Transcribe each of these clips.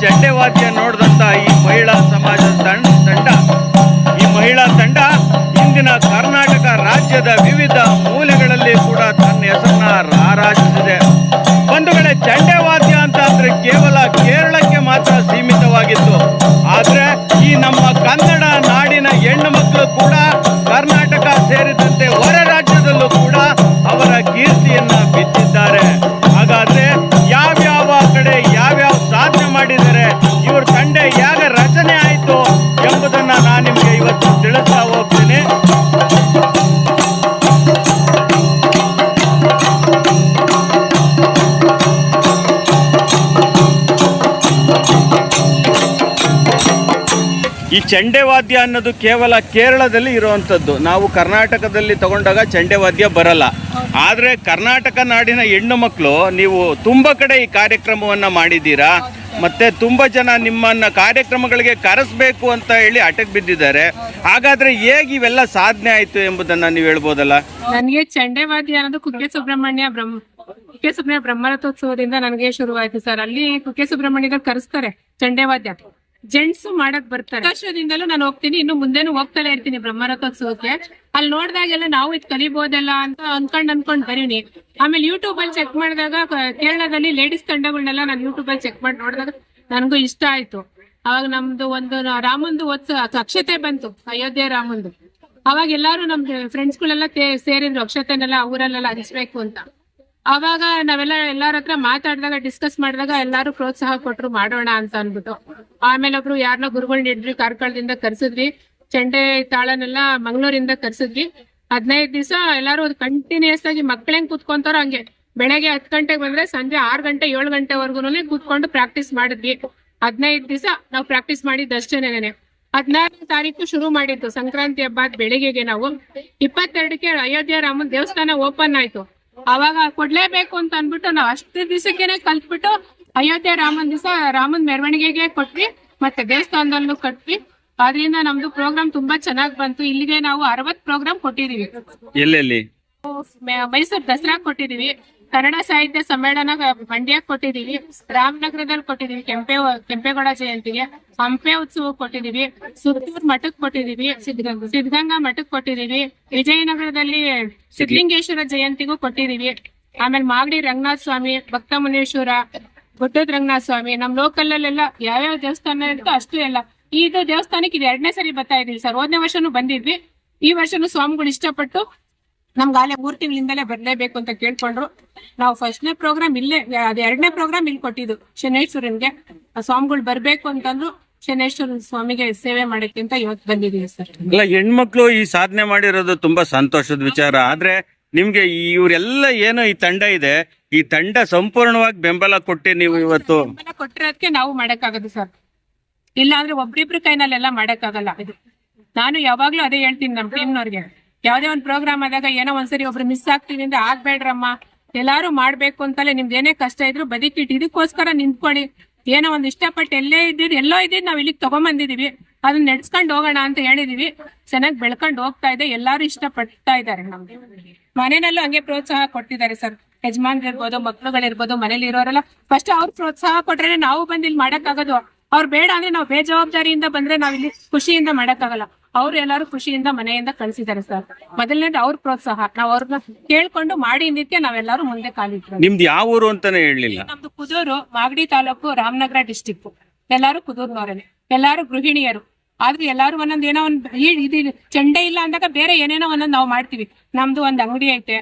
ಚಂಡೆವಾದ್ಯ ನೋಡಿದಂತ ಈ ಮಹಿಳಾ ಸಮಾಜದ ತಂಡ ಇಂದಿನ ಕರ್ನಾಟಕ ರಾಜ್ಯದ ವಿವಿಧ ಮೂಲೆಗಳಲ್ಲಿ ಕೂಡ ತನ್ನ ಹೆಸರನ್ನ ರಾರಾಜಿಸಿದೆ. ಬಂಧುಗಳೇ, ಚಂಡೆವಾದ್ಯ ಅಂತ ಅಂದ್ರೆ ಕೇವಲ ಕೇರಳಕ್ಕೆ ಮಾತ್ರ ಸೀಮಿತವಾಗಿತ್ತು. ಆದ್ರೆ ಈ ನಮ್ಮ ಕನ್ನಡ ನಾಡಿನ ಹೆಣ್ಣು ಮಕ್ಕಳು ಕೂಡ ಕರ್ನಾಟಕ ಸೇರಿದಂತೆ ಹೊರ ರಾಜ್ಯದಲ್ಲೂ ಕೂಡ ಅವರ ಕೀರ್ತಿಯನ್ನ ಬಿತ್ತಿದ್ದಾರೆ. ಹಾಗಾದ್ರೆ ಯಾವ್ಯಾವ ಕಡೆ ಯಾವ್ಯಾವ ಸಾಧನೆ ಮಾಡಿದರೆ, ಇವ್ರ ತಂಡ ಯಾಗ ರಚನೆ ಆಯಿತು ಎಂಬುದನ್ನ ನಾನು ನಿಮಗೆ ಇವತ್ತು ತಿಳಿಸ್ತಾ ಹೋಗ್ತೇನೆ. ಈ ಚಂಡೆವಾದ್ಯ ಅನ್ನೋದು ಕೇವಲ ಕೇರಳದಲ್ಲಿ ಇರುವಂಥದ್ದು. ನಾವು ಕರ್ನಾಟಕದಲ್ಲಿ ತಗೊಂಡಾಗ ಚಂಡೆವಾದ್ಯ ಬರಲ್ಲ. ಆದರೆ ಕರ್ನಾಟಕ ನಾಡಿನ ಹೆಣ್ಣು ಮಕ್ಕಳು ನೀವು ತುಂಬ ಕಡೆ ಈ ಕಾರ್ಯಕ್ರಮವನ್ನು ಮಾಡಿದ್ದೀರಾ. ಮತ್ತೆ ತುಂಬ ಜನ ನಿಮ್ಮನ್ನ ಕಾರ್ಯಕ್ರಮಗಳಿಗೆ ಕರೆಸಬೇಕು ಅಂತ ಹೇಳಿ ಅಟಕ್ ಬಿದ್ದಿದ್ದಾರೆ. ಹಾಗಾದ್ರೆ ಹೇಗೆ ಇವೆಲ್ಲ ಸಾಧನೆ ಆಯ್ತು ಎಂಬುದನ್ನ ನೀವು ಹೇಳ್ಬೋದಲ್ಲ? ನನಗೆ ಚಂಡೆವಾದ್ಯ ಅನ್ನೋದು ಕುಕ್ಕೆ ಸುಬ್ರಹ್ಮಣ್ಯ ಬ್ರಹ್ಮರಥೋತ್ಸವದಿಂದ ನನಗೆ ಶುರುವಾಯ್ತು ಸರ್. ಅಲ್ಲಿ ಕುಕ್ಕೆ ಸುಬ್ರಹ್ಮಣ್ಯದಲ್ಲಿ ಕರೆಸ್ತಾರೆ ಚಂಡೆವಾದ್ಯ. ಜೆಂಟ್ಸ್ ಮಾಡಕ್ ಬರ್ತಾರೆ. ವರ್ಷದಿಂದಲೂ ನಾನು ಹೋಗ್ತೀನಿ, ಇನ್ನು ಮುಂದೆನೂ ಹೋಗ್ತಾನೆ ಇರ್ತೀನಿ ಬ್ರಹ್ಮರಥೋತ್ಸವಕ್ಕೆ. ಅಲ್ಲಿ ನೋಡಿದಾಗೆಲ್ಲ ನಾವು ಇದು ಕಲಿಬಹುದಲ್ಲ ಅಂತ ಅನ್ಕೊಂಡ್ ಬರೀನಿ. ಆಮೇಲೆ ಯೂಟ್ಯೂಬ್ ಅಲ್ಲಿ ಚೆಕ್ ಮಾಡಿದಾಗ ಕೇರಳದಲ್ಲಿ ಲೇಡೀಸ್ ತಂಡಗಳನ್ನೆಲ್ಲ ನಾನು ಯೂಟ್ಯೂಬ್ ಅಲ್ಲಿ ಚೆಕ್ ಮಾಡಿ ನೋಡಿದಾಗ ನನಗೂ ಇಷ್ಟ ಆಯ್ತು. ಅವಾಗ ನಮ್ದು ಒಂದು ರಾಮಂದು ಅಕ್ಷತೆ ಬಂತು, ಅಯೋಧ್ಯೆ ರಾಮಂದು. ಅವಾಗ ಎಲ್ಲಾರು ನಮ್ ಫ್ರೆಂಡ್ಸ್ ಗಳೆಲ್ಲ ಸೇರಿದ್ರು ಅಕ್ಷತೆನೆಲ್ಲ ಊರಲ್ಲೆಲ್ಲ ಹಂಚ್ಬೇಕು ಅಂತ. ಅವಾಗ ನಾವೆಲ್ಲ ಎಲ್ಲಾರ ಹತ್ರ ಮಾತಾಡಿದಾಗ ಡಿಸ್ಕಸ್ ಮಾಡಿದಾಗ ಎಲ್ಲಾರು ಪ್ರೋತ್ಸಾಹ ಕೊಟ್ರು ಮಾಡೋಣ ಅಂತ ಅನ್ಬಿಟ್ಟು. ಆಮೇಲೆ ಒಬ್ರು ಯಾರನ್ನ ಗುರುಗಳನ್ನ ಹಿಡ್ರಿ ಕಾರ್ಕಳದಿಂದ ಕರ್ಸಿದ್ವಿ. ಚಂಡೆ ತಾಳನೆಲ್ಲ ಮಂಗಳೂರಿಂದ ಕರ್ಸಿದ್ವಿ. 15 ದಿವಸ ಎಲ್ಲಾರು ಕಂಟಿನ್ಯೂಸ್ ಆಗಿ ಮಕ್ಳು ಹೆಂಗ್ ಕೂತ್ಕೊಂತಾರೋ ಹಂಗೆ ಬೆಳಗ್ಗೆ 10 ಗಂಟೆಗೆ ಬಂದ್ರೆ ಸಂಜೆ 6 ಗಂಟೆ 7 ಗಂಟೆವರೆಗೂ ಕೂತ್ಕೊಂಡು ಪ್ರಾಕ್ಟೀಸ್ ಮಾಡಿದ್ವಿ. 15 ದಿವಸ ನಾವು ಪ್ರಾಕ್ಟೀಸ್ ಮಾಡಿದ್ದಷ್ಟೇನೆ. 16ನೇ ತಾರೀಕು ಶುರು ಮಾಡಿದ್ದು ಸಂಕ್ರಾಂತಿ ಹಬ್ಬದ ಬೆಳಿಗ್ಗೆಗೆ. ನಾವು 22ಕ್ಕೆ ಅಯೋಧ್ಯೆ ರಾಮನ್ ದೇವಸ್ಥಾನ ಓಪನ್ ಆಯ್ತು. ಅವಾಗ ಕೊಡ್ಲೇಬೇಕು ಅಂತ ಅನ್ಬಿಟ್ಟು ನಾವು ಅಷ್ಟು ದಿವಸಕ್ಕೇನೆ ಕಲ್ತ್ಬಿಟ್ಟು ಅಯೋಧ್ಯೆ ರಾಮನ್ ದಿವಸ ರಾಮನ್ ಮೆರವಣಿಗೆಗೆ ಕೊಟ್ವಿ, ಮತ್ತೆ ದೇವಸ್ಥಾನದಲ್ಲೂ ಕಟ್ವಿ. ಅದರಿಂದ ನಮ್ದು ಪ್ರೋಗ್ರಾಮ್ ತುಂಬಾ ಚೆನ್ನಾಗ್ ಬಂತು. ಇಲ್ಲಿಗೆ ನಾವು 60 ಪ್ರೋಗ್ರಾಮ್ ಕೊಟ್ಟಿದೀವಿ. ಎಲ್ಲೆಲ್ಲಿ? ಮೈಸೂರು ದಸರಾ ಕೊಟ್ಟಿದೀವಿ, ಕನ್ನಡ ಸಾಹಿತ್ಯ ಸಮ್ಮೇಳನ ಮಂಡ್ಯಕ್ಕೆ ಕೊಟ್ಟಿದೀವಿ, ರಾಮನಗರದಲ್ಲಿ ಕೊಟ್ಟಿದೀವಿ, ಕೆಂಪೇಗೌಡ ಜಯಂತಿಗೆ, ಹಂಪೆ ಉತ್ಸವ ಕೊಟ್ಟಿದೀವಿ, ಸುತ್ತೂರ್ ಮಠಕ್ ಕೊಟ್ಟಿದೀವಿ, ಸಿದ್ಧಗಂಗಾ ಮಠಕ್ ಕೊಟ್ಟಿದೀವಿ, ವಿಜಯನಗರದಲ್ಲಿ ಸಿದ್ಧಲಿಂಗೇಶ್ವರ ಜಯಂತಿಗೂ ಕೊಟ್ಟಿದೀವಿ. ಆಮೇಲೆ ಮಾಗಡಿ ರಂಗನಾಥ ಸ್ವಾಮಿ, ಭಕ್ತ ಮುನೇಶ್ವರ, ಗುಡ್ಡದ ರಂಗನಾಥ ಸ್ವಾಮಿ, ನಮ್ ಲೋಕಲ್ ಅಲ್ಲೆಲ್ಲ ಯಾವ್ಯಾವ ದೇವಸ್ಥಾನ ಇರುತ್ತೋ ಅಷ್ಟು ಎಲ್ಲ. ಇದು ದೇವಸ್ಥಾನಕ್ಕೆ ಇದು 2ನೇ ಸರಿ ಬರ್ತಾ ಇದೀವಿ ಸರ್. 1ನೇ ವರ್ಷನೂ ಬಂದಿದ್ವಿ. ಈ ವರ್ಷನೂ ಸ್ವಾಮಿಗಳು ಇಷ್ಟಪಟ್ಟು ನಮ್ಗೆ ಅಲ್ಲೇ 3 ತಿಂಗಳಿಂದಲೇ ಬರ್ಲೇಬೇಕು ಅಂತ ಕೇಳ್ಕೊಂಡ್ರು. ನಾವು 1ನೇ ಪ್ರೋಗ್ರಾಮ್ ಇಲ್ಲೇ, ಅದು 2ನೇ ಪ್ರೋಗ್ರಾಮ್ ಇಲ್ಲಿ ಕೊಟ್ಟಿದ್ದು ಶನೇಶ್ವರನ್ಗೆ. ಸ್ವಾಮಿಗಳು ಬರ್ಬೇಕು ಅಂತಂದ್ರು. ಶನೇಶ್ವರ ಸ್ವಾಮಿಗೆ ಸೇವೆ ಮಾಡಕ್ಕೆ ಅಂತ ಇವತ್ತು ಬಂದಿದ್ದೀವಿ ಸರ್. ಅಲ್ಲ, ಹೆಣ್ಮಕ್ಳು ಈ ಸಾಧನೆ ಮಾಡಿರೋದು ತುಂಬಾ ಸಂತೋಷದ ವಿಚಾರ. ಆದ್ರೆ ನಿಮ್ಗೆ ಇವರೆಲ್ಲ ಏನೋ ಈ ತಂಡ ಇದೆ, ಈ ತಂಡ ಸಂಪೂರ್ಣವಾಗಿ ಬೆಂಬಲ ಕೊಟ್ಟು ನೀವು ಇವತ್ತು ಬೆಂಬಲ ಕೊಟ್ಟಿರೋದಕ್ಕೆ ನಾವು ಮಾಡಕ್ಕಾಗದು ಸರ್. ಇಲ್ಲ ಅಂದ್ರೆ ಒಬ್ರಿಬ್ರು ಕೈನಲ್ಲೆಲ್ಲ ಮಾಡಕ್ಕಾಗಲ್ಲ. ಇದು ನಾನು ಯಾವಾಗ್ಲೂ ಅದೇ ಹೇಳ್ತೀನಿ ನಮ್ ಟೀಮ್ನವ್ರಿಗೆ. ಯಾವ್ದೇ ಒಂದ್ ಪ್ರೋಗ್ರಾಮ್ ಆದಾಗ ಏನೋ ಒಂದ್ಸರಿ ಒಬ್ರು ಮಿಸ್ ಆಗ್ತೀವಿ ಅಂದ್ರೆ ಆಗ್ಬೇಡ್ರಮ್ಮ, ಎಲ್ಲಾರು ಮಾಡ್ಬೇಕು ಅಂತಲೇ ನಿಮ್ದು ಏನೇ ಕಷ್ಟ ಇದ್ರು ಬದುಕಿಟ್ಟು ಇದಕ್ಕೋಸ್ಕರ ನಿಂತ್ಕೊಳ್ಳಿ. ಏನೋ ಒಂದ್ ಇಷ್ಟಪಟ್ಟು ಎಲ್ಲೋ ಇದ್ದಿದ್ ನಾವ್ ಇಲ್ಲಿಗೆ ತಗೊಂಬಂದಿದೀವಿ, ಅದನ್ನ ನೆಡ್ಸ್ಕೊಂಡ್ ಹೋಗೋಣ ಅಂತ ಹೇಳಿದೀವಿ. ಚೆನ್ನಾಗಿ ಬೆಳ್ಕೊಂಡ್ ಹೋಗ್ತಾ ಇದೆ, ಎಲ್ಲಾರು ಇಷ್ಟಪಡ್ತಾ ಇದಾರೆ. ನಮ್ಗೆ ಮನೆಯಲ್ಲೂ ಹಂಗೆ ಪ್ರೋತ್ಸಾಹ ಕೊಟ್ಟಿದ್ದಾರೆ ಸರ್. ಯಜಮಾನ್ರಿರ್ಬೋದು, ಮಕ್ಳುಗಳಿರ್ಬೋದು, ಮನೇಲಿ ಇರೋರೆಲ್ಲ ಫಸ್ಟ್ ಅವ್ರು ಪ್ರೋತ್ಸಾಹ ಕೊಟ್ರೆ ನಾವು ಬಂದ್ ಇಲ್ಲಿ ಮಾಡಕ್ಕಾಗೋದು. ಅವ್ರು ಬೇಡ ಅಂದ್ರೆ ನಾವು ಬೇಜವಾಬ್ದಾರಿಯಿಂದ ಬಂದ್ರೆ ನಾವ್ ಇಲ್ಲಿ ಖುಷಿಯಿಂದ ಮಾಡಕ್ಕಾಗಲ್ಲ. ಅವ್ರು ಎಲ್ಲಾರು ಖುಷಿಯಿಂದ ಮನೆಯಿಂದ ಕಳ್ಸಿದ್ದಾರೆ ಸರ್. ಮೊದಲನೇದು ಅವ್ರ ಪ್ರೋತ್ಸಾಹ. ನಾವ್ ಅವ್ರನ್ನ ಕೇಳ್ಕೊಂಡು ಮಾಡಿ ಇಂದಿಕ್ಕೆ ನಾವೆಲ್ಲರೂ ಮುಂದೆ ಕಾಲಿಟ್ರು. ನಿಮ್ದು ಯಾವ ಊರು ಅಂತಾನೆ ಹೇಳಲಿಲ್ಲ. ನಮ್ದು ಕುದೂರು, ಮಾಗಡಿ ತಾಲೂಕು, ರಾಮನಗರ ಡಿಸ್ಟಿಕ್. ಎಲ್ಲಾರು ಕುದೂರ್ನವ್ರೇನೆ, ಎಲ್ಲಾರು ಗೃಹಿಣಿಯರು. ಆದ್ರೂ ಎಲ್ಲಾರು ಒಂದೊಂದ್ ಏನೋ ಒಂದ್ ಇದು ಚಂಡೆ ಇಲ್ಲ ಅಂದಾಗ ಬೇರೆ ಏನೇನೋ ಒಂದೊಂದ್ ನಾವು ಮಾಡ್ತೀವಿ. ನಮ್ದು ಒಂದ್ ಅಂಗಡಿ ಐತೆ,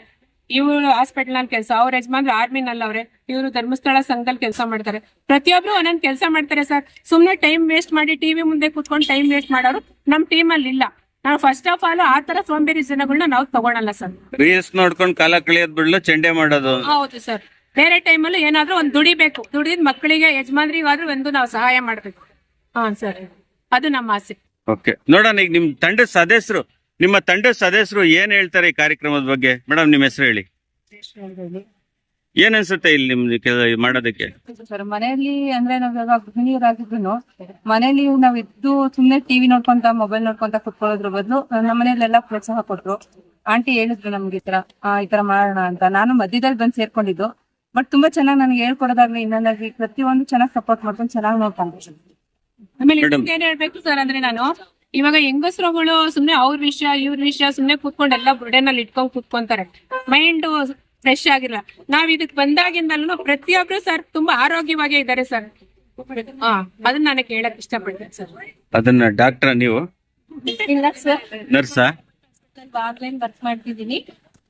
ಇವ್ರು ಹಾಸ್ಪಿಟಲ್ ನಲ್ಲಿ ಕೆಲಸ, ಅವ್ರ ಯಜಮಾನ್ರು ಆರ್ಮಿನಲ್ಲಿ ಅವ್ರೆ, ಇವರು ಧರ್ಮಸ್ಥಳ ಸಂಘದಲ್ಲಿ ಕೆಲಸ ಮಾಡ್ತಾರೆ. ಪ್ರತಿಯೊಬ್ರು ಒಂದೊಂದ್ ಕೆಲಸ ಮಾಡ್ತಾರೆ ಸರ್. ಸುಮ್ನೆ ಟೈಮ್ ವೇಸ್ಟ್ ಮಾಡಿ ಟಿವಿ ಮುಂದೆ ಕೂತ್ಕೊಂಡು ಟೈಮ್ ವೇಸ್ಟ್ ಮಾಡೋರು ನಮ್ ಟೀಮ್ ಅಲ್ಲಿ ಇಲ್ಲ. ನಾವು ಫಸ್ಟ್ ಆಫ್ ಆಲ್ ಆ ತರ ಸೋಂಬೇರಿ ಜನಗಳನ್ನ ನಾವು ತಗೊಳಲ್ಲ ಸರ್. ರೀಲ್ಸ್ ನೋಡ್ಕೊಂಡು ಕಾಲ ಕಳಿಯೋದ್ ಬಿಡ್ಲು ಚಂಡೆ ಮಾಡೋದು. ಹೌದು ಸರ್. ಬೇರೆ ಟೈಮಲ್ಲೂ ಏನಾದ್ರೂ ಒಂದ್ ದುಡಿಬೇಕು, ದುಡಿದ್ ಮಕ್ಕಳಿಗೆ ಯಜಮಾನ್ರಿಗಾದ್ರೂ ಒಂದು ನಾವು ಸಹಾಯ ಮಾಡ್ಬೇಕು. ಹಾ ಸರ್, ಅದು ನಮ್ಮ ಆಸೆ. ಓಕೆ, ನೋಡೋಣ ಈಗ ನಿಮ್ಮ ತಂಡದ ಸದಸ್ಯರು ಏನ್ ಹೇಳ್ತಾರೆ ಈ ಕಾರ್ಯಕ್ರಮದ ಬಗ್ಗೆ. ಮೇಡಮ್, ನಿಮ್ಮ ಹೆಸರು ಹೇಳಿ. ಏನ್ ಅನ್ಸುತ್ತೆ ಇಲ್ಲಿ ನಿಮ್ಗೆ ಮಾಡೋದಕ್ಕೆ? ಸರ್, ಮನೆಯಲ್ಲಿ ಅಂದ್ರೆ ನಾವ್ ಇವಾಗ ಗೃಹಿಣಿಯರಾಗಿದ್ರು ಮನೇಲಿ ನಾವ್ ಇದ್ದು ಸುಮ್ನೆ ಟಿವಿ ನೋಡ್ಕೊಂತ ಮೊಬೈಲ್ ನೋಡ್ಕೊಂತ ಕುತ್ಕೊಳ್ಳೋದ್ರ ಬದಲು ನಮ್ಮ ಮನೇಲೆಲ್ಲ ಪ್ರೋತ್ಸಾಹ ಕೊಟ್ರು. ಆಂಟಿ ಹೇಳಿದ್ರು ನಮ್ಗೆ ಈ ತರ ಮಾಡೋಣ ಅಂತ. ನಾನು ಮಧ್ಯದಲ್ಲಿ ಬಂದು ಸೇರ್ಕೊಂಡಿದ್ದು. ಬಟ್ ತುಂಬಾ ಚೆನ್ನಾಗಿ ನನಗೆ ಹೇಳ್ಕೊಡೋದಾಗ್ಲಿ ಇನ್ನೊಂದಾಗ್ಲಿ ಪ್ರತಿಯೊಂದು ಚೆನ್ನಾಗಿ ಸಪೋರ್ಟ್ ಮಾಡ್ಕೊಂಡು ಚೆನ್ನಾಗಿ ನೋಡ್ಕೊಂಡು. ಆಮೇಲೆ ಏನ್ ಹೇಳ್ಬೇಕು ಸರ್ ಅಂದ್ರೆ ನಾನು ಇವಾಗ ಹೆಂಗಸ್ರುಗಳು ಸುಮ್ನೆ ಅವ್ರ ವಿಷಯ ಇವ್ರ ವಿಷಯ ಸುಮ್ನೆ ಕೂತ್ಕೊಂಡು ಎಲ್ಲ ಬುರ್ಡೆನಲ್ಲಿ ಇಟ್ಕೊಂಡ್ ಕೂತ್ಕೊಂತಾರೆ, ಮೈಂಡ್ ಫ್ರೆಶ್ ಆಗಿಲ್ಲ. ನಾವ್ ಇದಕ್ ಬಂದಾಗಿಂದಲೂ ಪ್ರತಿಯೊಬ್ರು ಸರ್ ತುಂಬಾ ಆರೋಗ್ಯವಾಗೇ ಇದ್ದಾರೆ ಸರ್. ಅದನ್ನ ನಾನು ಕೇಳಕ್ ಇಷ್ಟಪಡ್ತೇನೆ ಸರ್. ಅದನ್ನ ಡಾಕ್ಟರ್ ನೀವು ಇಲ್ಲ ಸರ್, ನರ್ಸಾ? ಆನ್ಲೈನ್ ವರ್ಕ್ ಮಾಡ್ತಿದ್ದೀನಿ.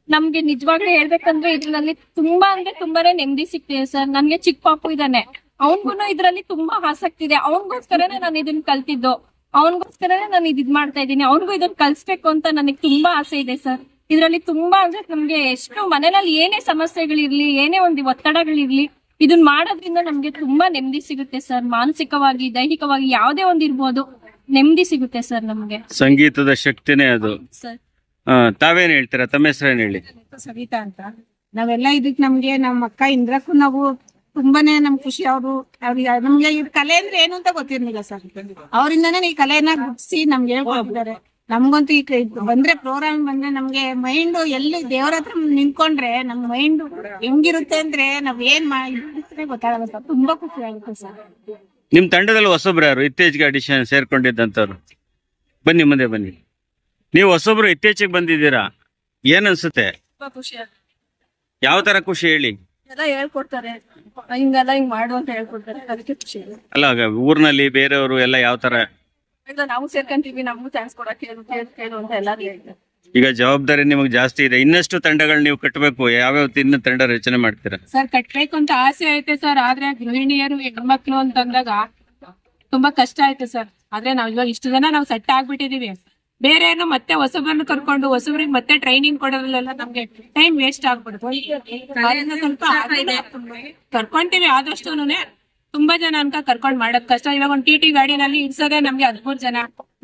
ನಮ್ಗೆ ನಿಜವಾಗ್ಲೂ ಹೇಳ್ಬೇಕಂದ್ರೆ ಇದ್ರಲ್ಲಿ ತುಂಬಾ ಅಂದ್ರೆ ತುಂಬಾನೇ ನೆಮ್ಮದಿ ಸಿಗ್ತಿದೆ ಸರ್. ನನ್ಗೆ ಚಿಕ್ಕ ಪಾಪು ಇದ್ದಾನೆ, ಅವನ್ಗೂ ಇದ್ರಲ್ಲಿ ತುಂಬಾ ಆಸಕ್ತಿ ಇದೆ. ಅವನ್ಗೋಸ್ಕರನೇ ನಾನು ಇದನ್ನ ಕಲ್ತಿದ್ದು, ಅವನ್ಗೋಸ್ಕರನೇ ನಾನು ಇದ್ ಮಾಡ್ತಾ ಇದ್ದೀನಿ. ಅವನ್ಗೂ ಇದನ್ನ ಕಲ್ಸ್ಬೇಕು ಅಂತ ನನಗೆ ತುಂಬಾ ಆಸೆ ಇದೆ ಸರ್. ಇದ್ರಲ್ಲಿ ತುಂಬಾ ಅಂದ್ರೆ ನಮ್ಗೆ ಎಷ್ಟು ಮನೇಲಿ ಏನೇ ಸಮಸ್ಯೆಗಳಿರ್ಲಿ, ಏನೇ ಒಂದು ಒತ್ತಡಗಳಿರ್ಲಿ, ಇದನ್ನ ಮಾಡೋದ್ರಿಂದ ನಮ್ಗೆ ತುಂಬಾ ನೆಮ್ಮದಿ ಸಿಗುತ್ತೆ ಸರ್. ಮಾನಸಿಕವಾಗಿ, ದೈಹಿಕವಾಗಿ ಯಾವ್ದೇ ಒಂದ್ ಇರ್ಬೋದು, ನೆಮ್ಮದಿ ಸಿಗುತ್ತೆ ಸರ್ ನಮ್ಗೆ. ಸಂಗೀತದ ಶಕ್ತಿನೇ ಅದು. ಸರ್ ತಾವೇನ್ ಹೇಳ್ತೀರಾ? ತಮ್ಮ ಹೆಸರೇನ್ ಹೇಳಿ? ಸವಿತಾ ಅಂತ. ನಾವೆಲ್ಲ ಇದಕ್ ನಮ್ಗೆ ನಮ್ಮ ಅಕ್ಕ ಇಂದ್ರಕ್ಕೂ ನಾವು ತುಂಬಾನೇ ನಮ್ ಖುಷಿ. ಅವ್ರಿಗೆ ನಮ್ಗೆ ಈ ಕಲೆ ಅಂದ್ರೆ ಏನು ಅಂತ ಗೊತ್ತಿರ್ಲಿಲ್ಲ ಸರ್. ಅವರಿಂದಾನೇ ಈ ಕಲೆಯನ್ನ ಗುಡ್ಸಿ ನಮ್ಗೆ ಹೇಳ್ಕೊಟ್ಟಿದ್ದಾರೆ. ನಮ್ಗಂತೂ ಈ ಬಂದ್ರೆ ಪ್ರೋಗ್ರಾಮ್ ಬಂದ್ರೆ ನಮ್ಗೆ ಮೈಂಡ್ ಎಲ್ಲಿ ದೇವರ ಹತ್ರ ನಿಂತ್ಕೊಂಡ್ರೆ ನಮ್ ಮೈಂಡ್ ಹೆಂಗಿರುತ್ತೆ ಅಂದ್ರೆ ನಾವ್ ಏನ್ ಗೊತ್ತಾಗಲ್ಲ ಸರ್. ತುಂಬಾ ಖುಷಿ ಆಗುತ್ತೆ ಸರ್. ನಿಮ್ ತಂಡದಲ್ಲಿ ಹೊಸಬ್ರು ಯಾರು ಇತ್ತೀಚೆಗೆ ಅಡಿಷನ್ ಸೇರ್ಕೊಂಡಿದ್ದಂತವ್ರು? ಬನ್ನಿ ಮುಂದೆ ಬನ್ನಿ. ನೀವು ಹೊಸಬ್ರು ಇತ್ತೀಚೆಗೆ ಬಂದಿದ್ದೀರಾ, ಏನ್ ಅನ್ಸುತ್ತೆ? ತುಂಬಾ ಖುಷಿ ಆಗುತ್ತೆ. ಯಾವ ತರ ಖುಷಿ ಹೇಳಿ? ಎಲ್ಲ ಹೇಳ್ಕೊಡ್ತಾರೆ, ಹಿಂಗೆಲ್ಲ ಹಿಂಗ್ ಮಾಡು ಅಂತ ಹೇಳ್ಕೊಡ್ತಾರೆ, ಅದಕ್ಕೆ ಖುಷಿ ಇದೆ. ಅಲ್ಲ, ಊರ್ನಲ್ಲಿ ಬೇರೆಯವರು ಎಲ್ಲ ಯಾವ ತರ? ನಾವು ಸೇರ್ಕೊಂತೀವಿ, ನಮಗೂ ಚಾನ್ಸ್ ಕೊಡಕ್ ಕೇಳು ಅಂತ ಎಲ್ಲಾರು ಹೇಳ್ತಾರೆ. ಈಗ ಜವಾಬ್ದಾರಿ ನಿಮಗೆ ಜಾಸ್ತಿ ಇದೆ, ಇನ್ನಷ್ಟು ತಂಡಗಳು ನೀವು ಕಟ್ಟಬೇಕು. ಯಾವ್ಯಾವ ಇನ್ನು ತಂಡ ರಚನೆ ಮಾಡ್ತೀರಾ? ಸರ್ ಕಟ್ಬೇಕು ಅಂತ ಆಸೆ ಐತೆ ಸರ್, ಆದ್ರೆ ಗೃಹಿಣಿಯರು ಹೆಣ್ಮಕ್ಳು ಅಂತಂದಾಗ ತುಂಬಾ ಕಷ್ಟ ಐತೆ ಸರ್. ಆದ್ರೆ ನಾವ್ ಇವಾಗ ಇಷ್ಟು ಜನ ನಾವು ಸೆಟ್ ಆಗ್ಬಿಟ್ಟಿದೀವಿ. ಬೇರೆ ಏನು ಮತ್ತೆ ಹೊಸಬ್ರನ್ನು ಕರ್ಕೊಂಡು ಹೊಸಬ್ರಿಗೆ ಮತ್ತೆ ಟ್ರೈನಿಂಗ್ ಕೊಡೋದ್ರಲ್ಲೆಲ್ಲ ನಮ್ಗೆ ಟೈಮ್ ವೇಸ್ಟ್ ಆಗ್ಬಿಡುತ್ತೆ. ಸ್ವಲ್ಪ ಕರ್ಕೊಂತೀವಿ ಆದಷ್ಟುನುನೆ, ತುಂಬಾ ಜನ ಅನ್ಕ ಕರ್ಕೊಂಡ್ ಮಾಡಕ್ ಕಷ್ಟ. ಇವಾಗ ಒಂದು ಟಿ ಗಾಡಿನಲ್ಲಿ ಇಡ್ಸೋದೇ ನಮ್ಗೆ 13 ಜನ,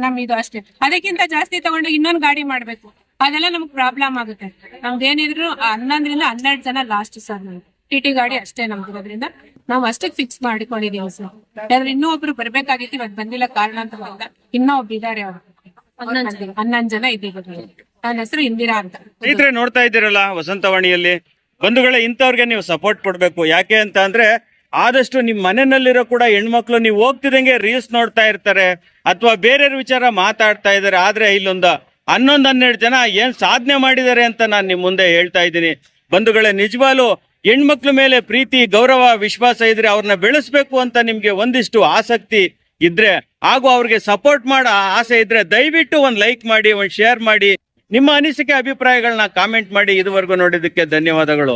ನಮ್ ಇದು ಅಷ್ಟೇ. ಅದಕ್ಕಿಂತ ಜಾಸ್ತಿ ತಗೊಂಡು ಇನ್ನೊಂದು ಗಾಡಿ ಮಾಡ್ಬೇಕು, ಅದೆಲ್ಲ ನಮ್ಗೆ ಪ್ರಾಬ್ಲಮ್ ಆಗುತ್ತೆ. ನಮ್ದೇನಿದ್ರು 11ರಿಂದ 12 ಜನ ಲಾಸ್ಟ್ ಸರ್. ಟಿ ಗಾಡಿ ಅಷ್ಟೇ ನಮ್ದಿರೋದ್ರಿಂದ ನಾವ್ ಅಷ್ಟಕ್ಕೆ ಫಿಕ್ಸ್ ಮಾಡಿಕೊಂಡಿದೀವಿ ಸರ್. ಯಾಕಂದ್ರೆ ಇನ್ನೂ ಒಬ್ರು ಬರ್ಬೇಕಾಗಿತ್ತು, ಇವತ್ತು ಬಂದಿಲ್ಲ ಕಾರಣ ಅಂತ ಬಂದ. ಇನ್ನೂ ಒಬ್ರು ಇದಾರೆ, ಅವ್ರು 11 ಜನ ಇದ್ದೀವಿ. ನನ್ನ ಹೆಸರು ಇಂದಿರಾ ಅಂತ. ಸ್ನೇಹಿತರೆ, ನೋಡ್ತಾ ಇದ್ದೀರಲ್ಲ ವಸಂತವಾಣಿಯಲ್ಲಿ ಬಂಧುಗಳೇ, ಇಂಥವ್ರಿಗೆ ನೀವು ಸಪೋರ್ಟ್ ಕೊಡ್ಬೇಕು. ಯಾಕೆ ಅಂತ ಅಂದ್ರೆ ಆದಷ್ಟು ನಿಮ್ ಮನೆಯಲ್ಲಿರೋ ಕೂಡ ಹೆಣ್ಮಕ್ಳು ನೀವು ಹೋಗ್ತಿದಂಗೆ ರೀಲ್ಸ್ ನೋಡ್ತಾ ಇರ್ತಾರೆ ಅಥವಾ ಬೇರೆಯವ್ರ ವಿಚಾರ ಮಾತಾಡ್ತಾ ಇದಾರೆ. ಆದ್ರೆ ಇಲ್ಲೊಂದು 11-12 ಜನ ಏನ್ ಸಾಧನೆ ಮಾಡಿದ್ದಾರೆ ಅಂತ ನಾನು ನಿಮ್ ಮುಂದೆ ಹೇಳ್ತಾ ಇದ್ದೀನಿ. ಬಂಧುಗಳೇ, ನಿಜವಾಗ್ಲೂ ಹೆಣ್ಮಕ್ಳ ಮೇಲೆ ಪ್ರೀತಿ, ಗೌರವ, ವಿಶ್ವಾಸ ಇದ್ರೆ ಅವ್ರನ್ನ ಬೆಳೆಸ್ಬೇಕು ಅಂತ ನಿಮ್ಗೆ ಒಂದಿಷ್ಟು ಆಸಕ್ತಿ ಇದ್ರೆ ಹಾಗೂ ಅವ್ರಿಗೆ ಸಪೋರ್ಟ್ ಮಾಡೋ ಆಸೆ ಇದ್ರೆ ದಯವಿಟ್ಟು ಒಂದು ಲೈಕ್ ಮಾಡಿ, ಒಂದು ಶೇರ್ ಮಾಡಿ, ನಿಮ್ಮ ಅನಿಸಿಕೆ ಅಭಿಪ್ರಾಯಗಳನ್ನ ಕಾಮೆಂಟ್ ಮಾಡಿ. ಇದುವರೆಗೂ ನೋಡಿದ್ದಕ್ಕೆ ಧನ್ಯವಾದಗಳು.